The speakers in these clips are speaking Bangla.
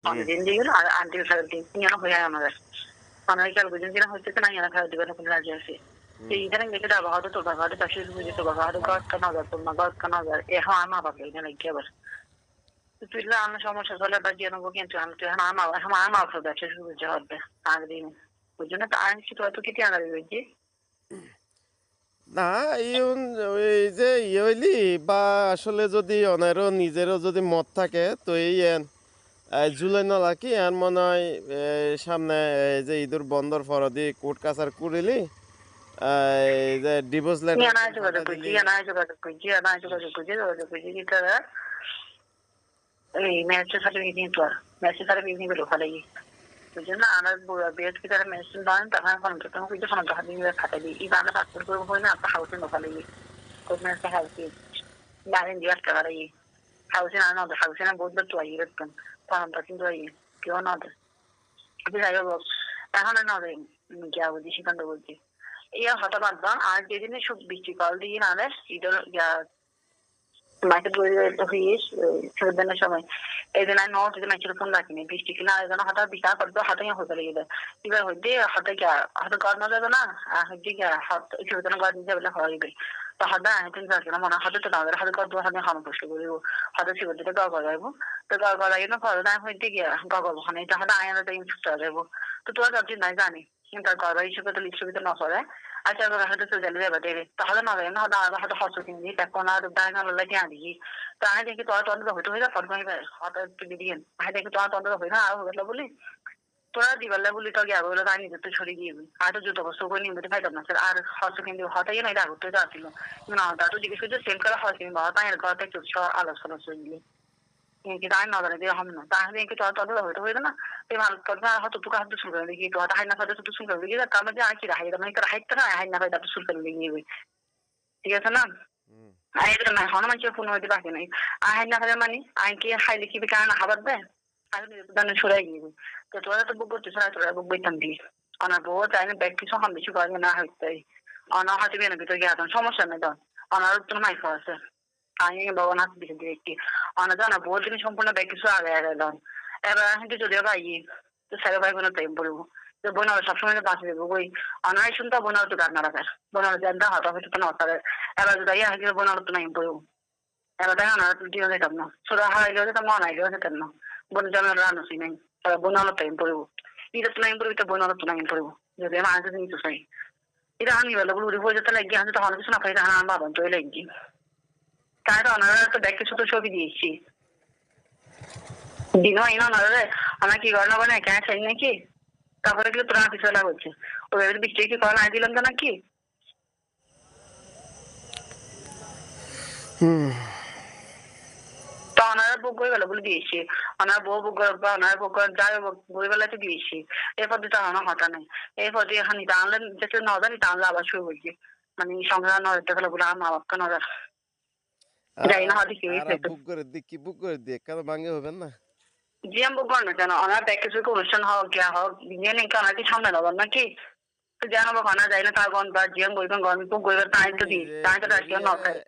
দিন দিয়ে গেল আর আন্টি ফেরত দিন ইয়ানো হয়ে আমাদের অনাইকাল বুঝুন কিনা হচ্ছে না ইয়ানো ফেরত দিবেন কোনো রাজি আছে ইদানিং দেখে দাবা হয়তো তো বাবা হয়তো চাষি বুঝে তো বাবা হয়তো গদ কানা যায় তো না গদ কানা যায় এখন আমার বাবা এখানে গিয়ে তুই আমার সমস্যা হলে বা দিয়ে নেবো কিন্তু আমি তো এখন আমার ব্যবসা শুরু করতে হবে আগদিন ওই জন্য তো আর কিছু হয়তো কেটে আনা দিয়েছি না ওই যে হইলি বা আসলে যদি অনেরও নিজেরও যদি মত থাকে তো জুলাই নলা কি আর মনে হয় সামনে যে ঈদুর বন্দর ফরদি কোর্ট কাছার করিলি এই যে ডিভোর্স লেটার যোগাযোগ করছি যোগাযোগ করছি কি তারা এই ম্যাচের সার্টিফিকেট নিয়ে তো ম্যাচের সার্টিফিকেট নিয়ে বেরো ফেলাই ওই জন্য আমার বিএসপি তারা মেশিন নয় তখন ফোন করতে হবে কিছু ফোন হাতে নিয়ে খাটাই দিই এই বাংলা পাসপোর্ট করবো হয় না আপনার হাউসে নফালাই কোর্ট ম্যাচটা হাউসে দাঁড়িয়ে দিয়ে আসতে পারে হাউসে না নদে হাউসে না বহুত তো আই এরকম ফোনটা কিন্তু আই কেউ নদে যাই হোক এখন নদে গিয়া বলছি সিদ্ধান্ত বলছি ইয়া হঠাৎ বাদ আর যেদিনে সব বৃষ্টি কল দিয়ে না ঈদের মার্কেট হইয়ের সময় এই দিন আমি যদি মাইকের ফোন রাখিনি বৃষ্টি কিনা যেন হঠাৎ বিশাল করতো হাতে হতে লেগে এবার হইতে হাতে গিয়া হাতে গড় না যাবে না আর হইতে গিয়া হাত সেদিন গড় দিতে যাবে হইবে তো হাতে আইতেন যাচ্ছে না মনে হাতে তো না হাতে গড় হাতে হাম বসে করিব হাতে শিবর দিতে গড় গড়াইব তো গড় গড়াই না ফলে না হইতে গিয়া গড় ওখানে হাতে আয়না তাই ছুটতে যাবো তো তোরা যাচ্ছি নাই জানি কিন্তু গড় হিসেবে তো লিখে না ফলে আচ্ছা হয়তো সোজালি যাবে দেবে তাহলে না না হয়তো হস্ত কিনবি এখন আর দায় না লাগে আনি তো আমি দেখি তোরা তন্ত্র হইতে হয়ে যা ফটো হঠাৎ তুলে দিয়ে আমি দেখি তোরা তন্ত্র হই না আরো হয়ে বলি তোরা দিবার বলি তো গিয়ে বলে তাই নিজে তো ছড়িয়ে দিয়ে হয়তো জুতো বস্তু করে নিয়ে ফাইতাম না আর হস্ত কিনবি হঠাৎ না এটা ঘুরতে যাচ্ছিল না দাদু জিজ্ঞেস করছে সেম করে হস্ত কিনবি তাই ঘরটা একটু আলোচনা শুনলি কিন্তু আমি না জানি দিয়ে হবে না তাহলে কি তোরা তন্ত্র হইতে হইবে না এই মানুষ কথা হয়তো তোকে হাতে শুরু করে দেখি তোরা হাই না ফাইতে শুধু শুরু করে দেখি তার মধ্যে আর কি রাহাই মানে হাইতে না হাই না ফাইতে শুরু করে দেখি ঠিক আছে না আইলে না হন মানুষ ফোন হইতে বাকি নাই আই না ফেলে মানে আই কি হাই লিখিবি কারণ হাবাদ দে আমি দানে ছড়াই গিয়ে তো তোরা তো বুক করতে ছড়া তোরা বুক বইতাম দি অনার বউ তাই না ব্যাগ কিছু হাম বেশি করে না হইতে অনার হাতে বেনে ভিতরে গিয়ে আদন সমস্যা নেই তো অনার তো মাইক আছে আমি বাবা না দিকে দেখি অনার জানা বউ দিন সম্পূর্ণ ব্যাগ কিছু আগে আগে দাও এবার কিন্তু যদিও ভাই তো সারা ভাই বোনের টাইম পড়বো তো বোনার সবসময় বাঁচে দেবো ওই অনার শুনতে বোনার তো রান্না রাখার বোনার জানতে হতো হয়তো না অসারে এবার যদি আগে বোনার তো নাই পড়বো এবার তাই অনার দিয়ে যেতাম না ছোট হারাই গেলে তো মন আই গেলে যেতাম না বোন জানার রান্না নাই এবার বোনার টাইম পড়বো এটা তো নাই পড়বো তো বোনার তো নাই পড়বো যদি আমি আগে নিতে চাই এটা আমি বলে বলে উড়ে যেতে লাগি আমি তখন কিছু না পাই তখন আমার বাবা তো লাগি তাই তো ওনারা তো ব্যাগ কিছু তো ছবি দিয়েছি দিনও আইন ওনারা আমার কি গড়না বলে কেন চাই নাকি তারপরে কি তোরা কিছু লাগছে ওই বৃষ্টি কি করা নাই দিলাম তো নাকি তো ওনারা বুক করে গেল বলে দিয়েছি ওনার বউ বুক বা ওনার বুক যাই বই বেলাতে দিয়েছি এরপর দিতে আমার হতা নেই এরপর দিয়ে এখন টানলে যেতে না জানি টানলে আবার শুরু করছি মানে সংসার নড়তে গেলে বলে আমার বাপকে নজর যাই না হয়তো বুক করে দি কি বুক করে দি কেন ভাঙে হবেন না জি আমি বুক করেন না কেন ওনার ব্যাগ কিছু অনুষ্ঠান হোক গিয়া হোক বিয়ে নেই কেন কি সামনে নেবেন নাকি তো জানাবো খানা যাই না তার গন বা জিয়াম বইবেন গরম বুক বইবেন তাই তো দিই তাই তো রাখি নয়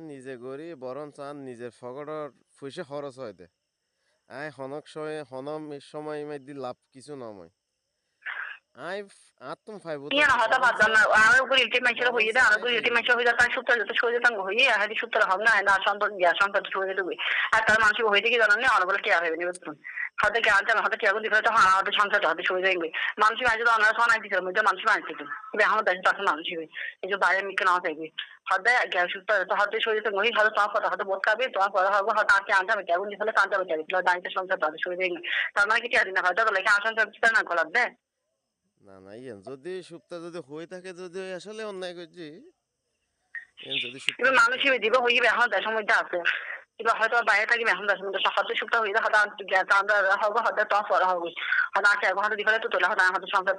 নিজে গড়ি বরং চান নিজের ফকটর পয়সা খরচ হয় দে আই হনক সময় দি লাভ কিছু নময় আই আত্ম ফাইবো ইয়া না হতা বাদ না আর উপর ইলটি মাইছরা হইয়ে দে আর উপর ইলটি মাইছরা হইয়া তার সুত্র যত সহজে তাঙ্গ হইয়ে আর হাদি সুত্র হবে না না সন্তত ইয়া সন্তত সহজে দেবে আর তার মানুষ হইতে কি জানেন না আর বলে কি আর হবে নিবে তুমি হতে কি আনতে হতে কি আগুন দিতে তো হ্যাঁ হতে সংসার হতে সহজে যাবে মানুষ আজ তো অনার সোনা দিতে মধ্যে মানুষ মানতে তো তবে আমার দেশে তাকে মানুষ হবে এই যে বাইরে মিকে না থাকবে হতে গ্যাস সুত্র তো হতে সহজে তো নই হতে তোমার কথা হতে বোধ খাবে তোমার কথা হবে হতে আজকে আনতে হবে আগুন দিতে হলে আনতে হবে দাঁড়িয়ে সংসার হতে সহজে যাবে তার মানে কি আর দিন হয়তো লেখা আসন সব না গলাব দে না না যদি সুপ্তা যদি হয়ে থাকে যদি আসলে অন্যায় করছি যদি এবার মানুষ দিবে হইবে এখন দেশের মধ্যে আছে এবার হয়তো বাইরে থাকি এখন দেশের মধ্যে হয়তো সুপ্তা হইলে হয়তো আমরা হবো হয়তো তোমার পড়া হবে হয়তো আছে এখন হয়তো দিবে তো তোলা হয়তো হয়তো সংসার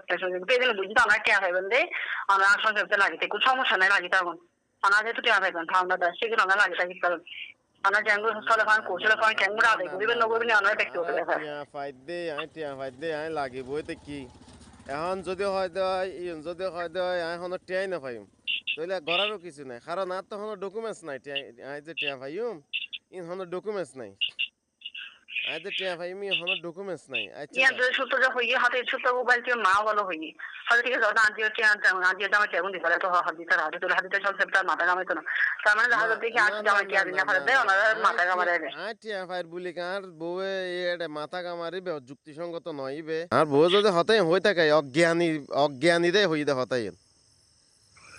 পেয়ে বুঝতে আমরা কে হইবেন দে আমরা সংসার লাগিতে কোনো সমস্যা নেই লাগিতে এখন আমরা যেহেতু কে হইবেন ঠান্ডা দেশ সেগুলো আমরা লাগি থাকি কারণ আমরা জ্যাঙ্গু স্থলে ফান কৌশলে ফান ক্যাঙ্গুরা আদায় করিবেন নগরবেন আমরা ব্যক্তি হতে দেখা টিয়া ফাইদে আই লাগিব এতে কি এখন যদি হয় দেয় যদি হয় দেয় এখন টিয়াই না পাইম তাহলে ঘরেরও কিছু নাই কারণ আর তখন ডকুমেন্টস নাই আই যে টিয়া পাইম ইন ডকুমেন্টস নাই আইতে টিয়া ভাই আমি এখনো ডকুমেন্টস নাই আচ্ছা ইয়া যা যে সূত্র যে হই হাতে সূত্র মোবাইল যে মা বলো হই হয়তো ঠিক আছে আজ যে আজ যে দামে তেমন দিতে তো হাদিতে হাতে তো হাদিতে সব সেপ্টার মাথা কামাই তো না তার মানে না দেখা দেখি আজ না না জামাই না টিয়া দিন না ফেলে না দেয় না ওনারা মাথা কামাই দেয় আই টিয়া ভাইয়ের বুলি কার বউয়ে এটা মাথা কামারিবে যুক্তিসঙ্গত নইবে আর বউ যদি হতাই হই থাকে অজ্ঞানী দে হই দে হতাই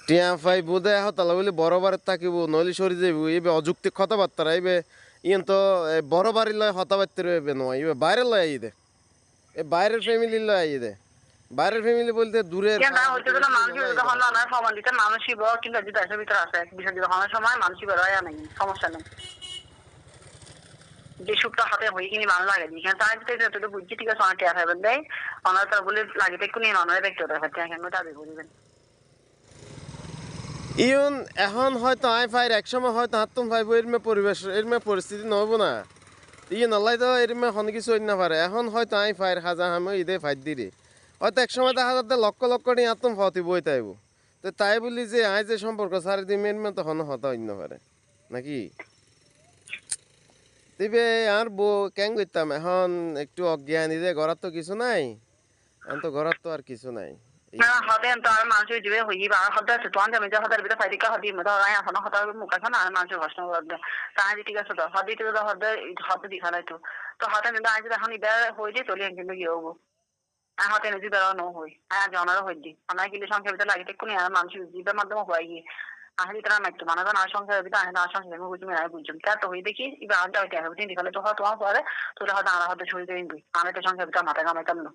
টিয়া ভাই বুদে হতালা বলি বড় বাড়ির থাকিব নইলে সরি যাইব এইবে অযুক্তিক কথাবার্তা এইবে ইয়েন তো বড় বাড়ির লয় হতাবার্তা রইবে নয় ইবে বাইরের লয় আই দে এ বাইরের ফ্যামিলির লয় আই দে বাইরের ফ্যামিলি বলতে দূরের না হচ্ছে তো মানুষ যখন না সমান দিতে মানুষই বড় কিন্তু যদি দেশের ভিতরে আছে বিষয় যদি হওয়ার সময় মানুষই বড় হয় নাই সমস্যা নেই যে সুখটা হাতে হয়ে কিনি ভালো লাগে দিই তাই তো বুঝছি ঠিক আছে অনেক টিয়া খাইবেন দেয় ওনারা তার বলে লাগে একটু নিয়ে ওনারা ব্যক্তিগত টিয়া কেন দাবি করবেন ইউন এখন হয়তো আই ফাইর একসময় হয়তো হাতুম ভাইব এরমে পরিবেশ এরমে পরিস্থিতি নহব না ইয়ে নলাই তো এরমে হন কিছু না পারে এখন হয়তো আই ফাইর হাজা হামে ইদে ফাইট দিরে হয়তো একসময় দেখা যাতে লক্ষ লক্ষ নিয়ে হাতুম হতি বই তাইব তো তাই বলি যে আই যে সম্পর্ক সারি দিই মেন তখন হতা অন্য পারে নাকি দিবে আর বউ কেন করতাম এখন একটু অজ্ঞানী যে ঘরার তো কিছু নাই এখন তো ঘরার তো আর কিছু নাই না হতে তো আর মানুষ যে হই বা হতে আছে তো আমি যে হতে ভিতরে ফাইটিকা হদি মতো আয় এখন হতে মুখ আছে না আর মানুষ প্রশ্ন করবে তাই ঠিক আছে তো হদি তো হতে হতে দিখা নাই তো তো হতে কিন্তু আজ এখন ইদার হই যে চলে কিন্তু কি হবো আর হতে নিজে বেড়াও ন হই আর জনারও হই দি আমার কিন্তু সংখ্যা ভিতরে লাগে কোন আর মানুষ জীবের মাধ্যমে হয় গিয়ে আহলি তারা মাইতো মানে না সংখ্যা ভিতরে আহে না সংখ্যা আমি বুঝি না বুঝুম তা তো হই দেখি এবার আজ যাইতে হবে দিন দিখালে তো হয়তো তোমার পরে তোরা হয়তো আর হয়তো শরীরে দিবি আমি তো সংখ্যা ভিতরে মাথা কামাইতাম না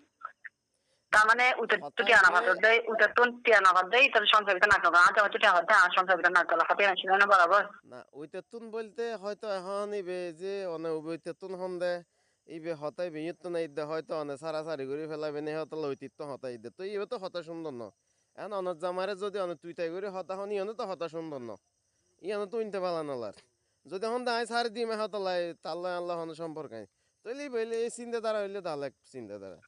তার মানে উত্তর টিয়া না ভাত দেয় উত্তর তো টিয়া না ভাত দেয় তাহলে সংখ্যা ভিতরে নাটক আজ হয়তো টিয়া ভাত আর সংখ্যা ভিতরে নাটক হাতে আসি না বরাবর না ওই তেতুন বলতে হয়তো এখন ইবে যে অনে ওই তেতুন হন দে ইবে হতাই বিয়ত না ইদে হয়তো অনে সারা সারি করে ফেলাবে নে হতা লইতিত তো হতাই দে তো ইবে তো হতা সুন্দর ন এখন অনত জামারে যদি অনে তুই তাই করে হতা হন ইয়নে তো হতা সুন্দর ন ইয়ানো তো ইনতে পালা নলার যদি হন দে আই সারি দিমে হতা লাই তাল্লা আল্লাহ হন সম্পর্ক আই তইলি বইলে এই চিন্তা দ্বারা হইলে তাহলে চিন্তা দ্বারা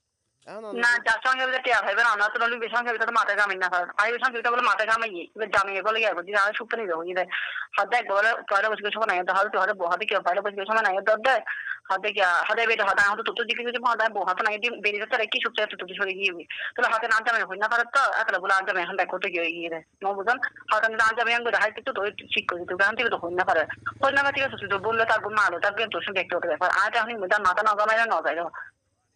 এখন অনে না যার সঙ্গে ভিতরে টিয়া ভাইবেন আমরা তো নলি সংখ্যা ভিতরে মাথা কামাই না হয় আই সংখ্যা ভিতরে বলে মাথা কামাই এবার জামিয়ে বলে গিয়ে বুঝি আর সুপ্ত নিয়ে যাবো ইদে হতে একবার পয়লা বসে সময় নাই তাহলে তো হতে বহাতে কি পয়লা বসে সময় নাই দর দেয় হতে কি হতে বেটা হতে হতে তো দিকে যদি হতে বহাতে নাই বেরিয়ে যেতে কি সুপ্ত তো সরে গিয়ে তাহলে হাতে না জামে হই না পারে তো একলা বলে আজ জামে এখন দেখো তো গিয়ে গিয়ে ন বুঝান হতে না জামে আঙ্গুর হাইতে তো ঠিক করে দিতে গান থেকে তো হই না পারে হই না ঠিক আছে তো বললে তার গুণ মালো তার তো সঙ্গে দেখতে হতে ব্যাপার আজ এখন মাথা না জামাই না যায়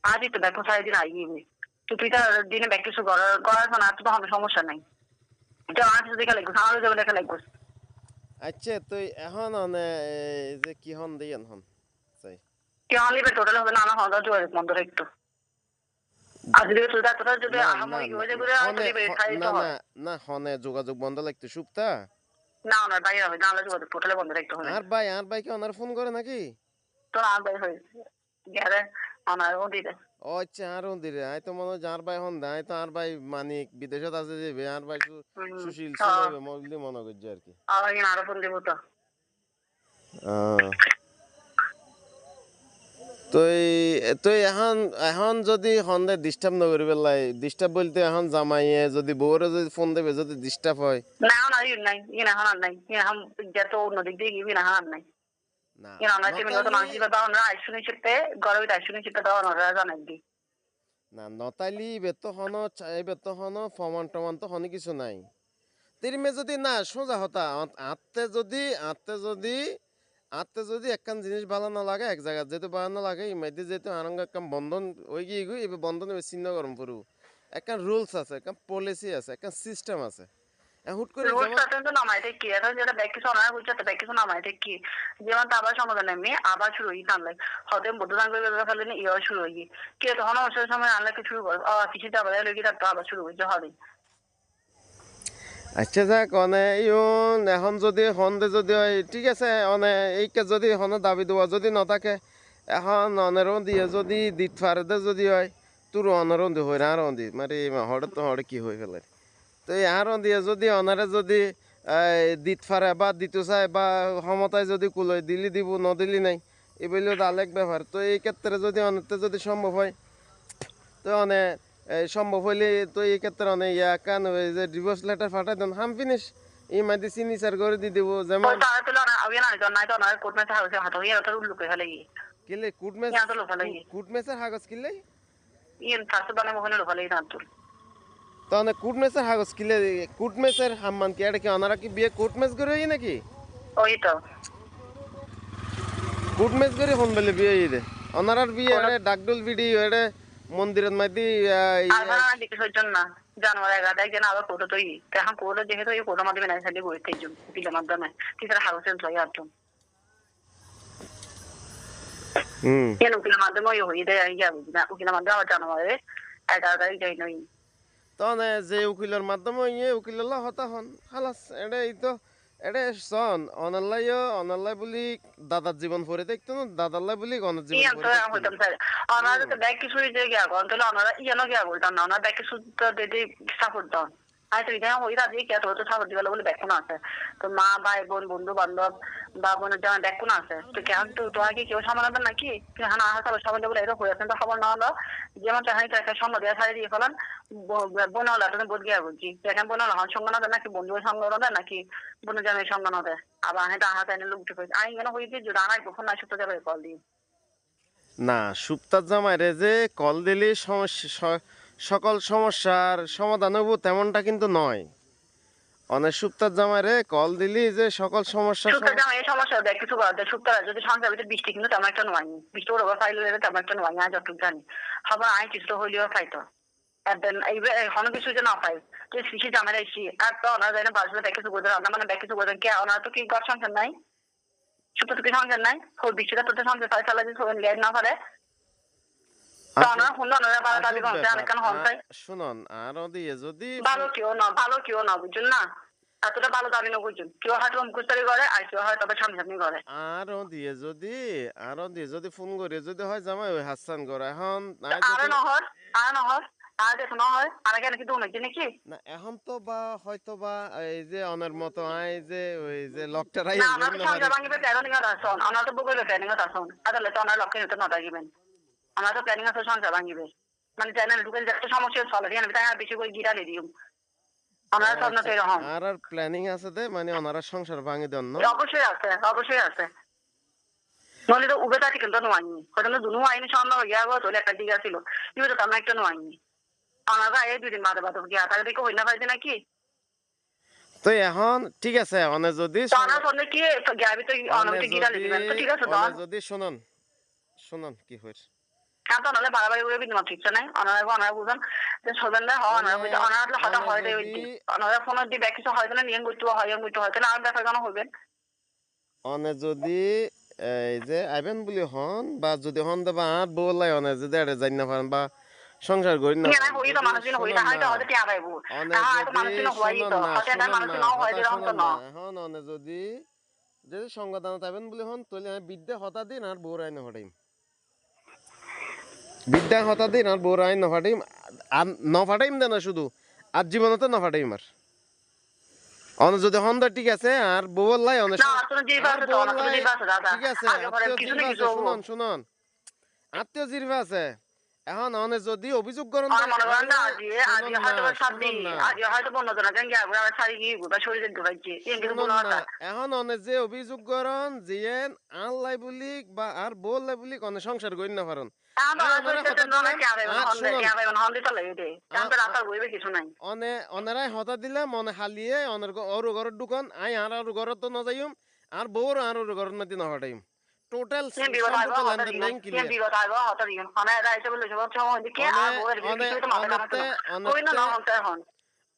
আজই তো দেখো সারাদিন আইয়ে তো তুই তার দিনে ব্যাগ কিছু করার না তো হবে সমস্যা নাই এটা আমার কিছু দেখা লাগবে আমারও যাবে দেখা লাগবে আচ্ছা তুই এখন অনে যে কি হন দিয়েন হন চাই কি অনলি টোটাল হবে না আমার হওয়া যোগাযোগ বন্ধ একটু আর যদি তুই তোরা যদি আহামরি হয়ে যাবে না না না হনে যোগাযোগ বন্ধ লাগতে সুপ্তা না না বাইরে হবে না যোগাযোগ টোটালে বন্ধ রাখতে হবে আর ভাই কি ওনার ফোন করে নাকি তোর আর বাইরে হয়েছে গেলে আমার ও দিতে ও আচ্ছা আর দিরে আই তো মনে হয় আর ভাই হন আই তো আর ভাই মানিক বিদেশত আছে যে আর ভাই সুশীল চলাইবে মগলি মনে করছে আর কি আর আরো ফোন দেবো তো তুই তুই এখন এখন যদি হন্দে ডিস্টার্ব নকরি পেলাই ডিস্টার্ব বলতে এখন জামাইয়ে যদি বউরে যদি ফোন দেবে যদি ডিস্টার্ব হয় না এখন আর নাই ইয়ে এখন আর নাই ইয়ে এখন যত অন্যদিক দিয়ে গিয়ে না আর নাই না ইয়ে আমরা টিমের মতো মানসিক দাও আমরা আইসুনি শিখতে গরমে আইসুনি শিখতে দাও আমরা জানাই দিই না নতালি বেত হনো ফমান টমান তো হনি কিছু নাই তিরিমে যদি না সোজা হতা আত্তে যদি একখান জিনিস ভালো না লাগে এক জায়গা যেহেতু ভালো না লাগে ইমাইতে যেহেতু আনন্দ একখান বন্ধন ওই গিয়ে গই এবার বন্ধন চিহ্ন গরম পড়ু একখান রুলস আছে একখান পলিসি আছে একখান সিস্টেম আছে হুট করে তো নামাইতে কি এখন যেটা ব্যাগ কিছু অনার হচ্ছে ব্যাগ কিছু নামাইতে কি যেমন আবার সমাধান এমনি আবার শুরু হই টানলে হতে বুদ্ধদান করে ফেলে ইয়ে শুরু হই কে তখন অবসর সময় আনলে শুরু করে কিছুতে আবার লেগে থাকতো আবার শুরু হয়েছে হবে আচ্ছা যাক অনে ইউন এখন যদি হন্দে যদি হয় ঠিক আছে অনে এইকে যদি হনে দাবি দেওয়া যদি নথাকে এখন অনেরও দিয়ে যদি দিত ফারে যদি হয় তোর অনেরও দি হয় আর দি মানে হঠাৎ তো হঠাৎ কি হয়ে ফেলে তো এই আর দিয়ে যদি অনারে যদি দিত ফারে বা দিতে চায় বা ক্ষমতায় যদি কুলই দিলি দিব নদিলি নাই এই বললেও তো আলেক ব্যাপার তো এই ক্ষেত্রে যদি অনেকটা যদি সম্ভব হয় তো অনে সম্ভব হইলে তো এই ক্ষেত্রে অনেক কান যে ডিভোর্স লেটার ফাটাই দেন হাম ফিনিশ এই মাঝে সিগনেচার করে দিয়ে দেবো যেমন তাহলে আমি না জানাই তো না কোর্ট ম্যাচ হাউসে হাত হয়ে ওটা উল্লুকে ফেলে কিলে কুট ম্যাচ ইয়া তো লোফালাই কুট ম্যাচের কাগজ কিলে ইয়েন ফার্স্ট বানে মোহনে লোফালাই না তোর তাহলে কুট ম্যাচের কাগজ কিলে কুট ম্যাচের হাম্মান কি এটা কি ওনারা কি বিয়ে কুট ম্যাচ করে নাকি ওই তো কুট ম্যাচ করে হন বলে বিয়ে দে ওনারার বিয়ে এটা ডাকডুল ভিডিও এটা মন্দিরের মধ্যে আর ভাড়া দিকে সজন না জানুয়ারি 11 একদিন আবার কোটো তুই এখন কোটো যেহেতু এই কোটো মাধ্যমে নাই সাইডে বইতে জুম দিলে মাধ্যমে তিসরা হাউসের জয় আর কেন উকিলের মাধ্যমে ওই হয়ে দেয় ইয়া বুঝি না উকিলের মাধ্যমে আবার জানুয়ারি 11 তারিখ যাই নই তনে যে উকিলের মাধ্যমে ইয়ে উকিলের হতা হন খালাস এটা এই তো এটা সন অনাল্লাই বলি দাদার জীবন পরে দেখতো না দাদাল্লাই বলি অনার জীবন ইয়া তো পরে হইতাম স্যার ওনারা তো ব্যাগ কিছু যে গিয়া গন তাহলে ওনারা ইয়ানো গিয়া বলতাম না ওনারা ব্যাগ কিছু তো দিদি সাপোর্ট দাও আর তুই জানো ওই রাজি কে তো সাপোর্ট দিবালে বলে ব্যাগ কোন আছে তো মা ভাই বোন বন্ধু বান্ধব বা বোনের জানা ব্যাগ কোন আছে তো কেন তো তো আগে কেউ সামনে দেন নাকি হ্যাঁ না হাসা সামনে বলে এরকম হয়েছে তো খবর না হলো যেমন চাহাই তাকে সামনে দেওয়া ছাড়িয়ে দিয়ে ফেলান বোন হলো তুমি বোধ গিয়া বলছি এখন বোন হলো হন সঙ্গ না দেয় নাকি বন্ধুর সঙ্গ না নাকি বোনের জামাই সঙ্গ না দেয় আবার হ্যাঁ তাহা তাই লোক ঢুকে আই কেন হয়েছে যে রানাই কখন না সত্য যাবে কল দিই না সুপ্তার জামাইরে যে কল দিলে সকল সমস্যার সমাধান হবো তেমনটা কিন্তু নয় অনেক সুপ্তার জামাইরে কল দিলি যে সকল সমস্যার সুপ্তার জামাই সমস্যা দেয় কিছু করা যায় সুপ্তার যদি সংসার ভিতরে বৃষ্টি কিন্তু তেমন একটা নয় বৃষ্টি ওর ফাইল তেমন একটা নয় আজ যতটুকু জানি সবার আয় কিছু হইলেও খাইতো এইবার এখনো কিছু যে না পাই তুই শিশি জামাই এসি আর তো ওনার জানি বাসলে ব্যাগ কিছু করতে রান্না মানে ব্যাগ কিছু করতে কে ওনার তো কি ঘর সংসার নাই সুপ্তার তো কি সংসার নাই হোক বৃষ্টিটা তোদের সংসার ফাই চালা যে লেট না পারে শুনুন আরো দিয়ে যদি ভালো কেউ না বুঝছেন না এতটা ভালো দাবি না বুঝছেন কেউ হয়তো মুখস্তারি করে আর কেউ হয় তবে সামনে করে আরো দিয়ে যদি ফোন করে যদি হয় জামাই ওই হাসান করে এখন আর নহর আর দেখো না হয় আর কেন কি দোনো নাকি না এখন তো বা হয়তো বা এই যে অনের মতো আই যে ওই যে লকটারাই না আমরা সংসার ভাঙিবে প্ল্যানিং এর আসন আমরা তো বগলে প্ল্যানিং এর আসন আদালে তো আমরা লক্ষ্যে হতে না থাকিবেন আমরা তো প্ল্যানিং আছে সংসার ভাঙিবে মানে চ্যানেল ঢুকে যাচ্ছে সমস্যা চলে এখানে তাই আর বেশি করে গিরা দিই আমরা সব না এরকম আর প্ল্যানিং আছে দে মানে ওনারা সংসার ভাঙি দেন না অবশ্যই আছে নলে তো উবে থাকে কিন্তু নোয়াইনি হয়তো দুনো আইনি সন্ধ্যা হয়ে যাবো চলে একটা দিঘা ছিল কিন্তু তো আমরা একটা নোয়াইনি ওনারা এই দুদিন বাদে বাদে গিয়া তাহলে দেখে হই না পাইছে নাকি তো এখন ঠিক আছে অনে যদি ওনার সঙ্গে কি গ্যাবি তো অনমিতে গিরা দিবেন তো ঠিক আছে তো যদি শুনুন কি হইছে হ্যাঁ তো নাহলে বাড়াবাড়ি করে বিদ্যমান ঠিক নাই ওনারা বুঝেন যে সবেন না হয় ওনারা হঠাৎ হয় দেয় ওনারা ফোন দিয়ে ব্যাগ কিছু হয় না নিয়ে গুরুত্ব হয় তাহলে আর দেখা কেন হবেন অনে যদি এই যে আইবেন বলি হন বা যদি হন দেবা আর বলাই অনে যদি এটা জানি না পারেন বা সংসার করি না হই তো মানুষ হই না হয়তো হয়তো টিয়া পাইবো তো মানুষ হই তো হয়তো মানুষ না হয় এরকম তো না এখন অনে যদি সংবাদ আইবেন বলি হন তাহলে আমি বিদ্যা হতা দিন আর বউর আইন হটাইম বিদ্যা হতা দিন আর বউর আইন নফাটাইম আর নফাটাইম দেন না শুধু আর জীবনে তো নফাটাইম আর অনে যদি হন ঠিক আছে আর বউর লাই অনে ঠিক আছে শুনুন আত্মীয় জিরবা আছে এখন অনে যদি অভিযোগ করেন এখন অনে যে অভিযোগ করেন যে আল্লাই বুলি বা আর বললাই বুলি অনে সংসার করি না পারেন অনেরাই হতা দিলে মনে হালিয়ে অনের ওর ঘরের দোকান আই আর ঘরত তো না যাইম আর বউর আর ঘরের মধ্যে না হটাইম টোটাল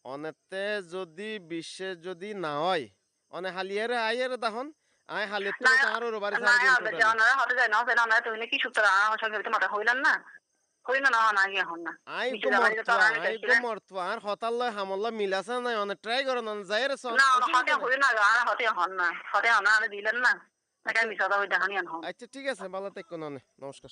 অনেতে যদি বিশ্বে যদি না হয় অনে হালিয়ারে আইয়ারে তখন আই হালিয়ে তো আর বাড়ি কি সূত্র মাথা হইলেন না হইল না না গিয়ে হন না আই গো মরতবা আর হতাল্লা হামল্লা মিলাছে না অনে ট্রাই করো না যাই রে না হতে হই না আর হতে হন না আর দিলেন না আচ্ছা ঠিক আছে ভালো থেকো নমস্কার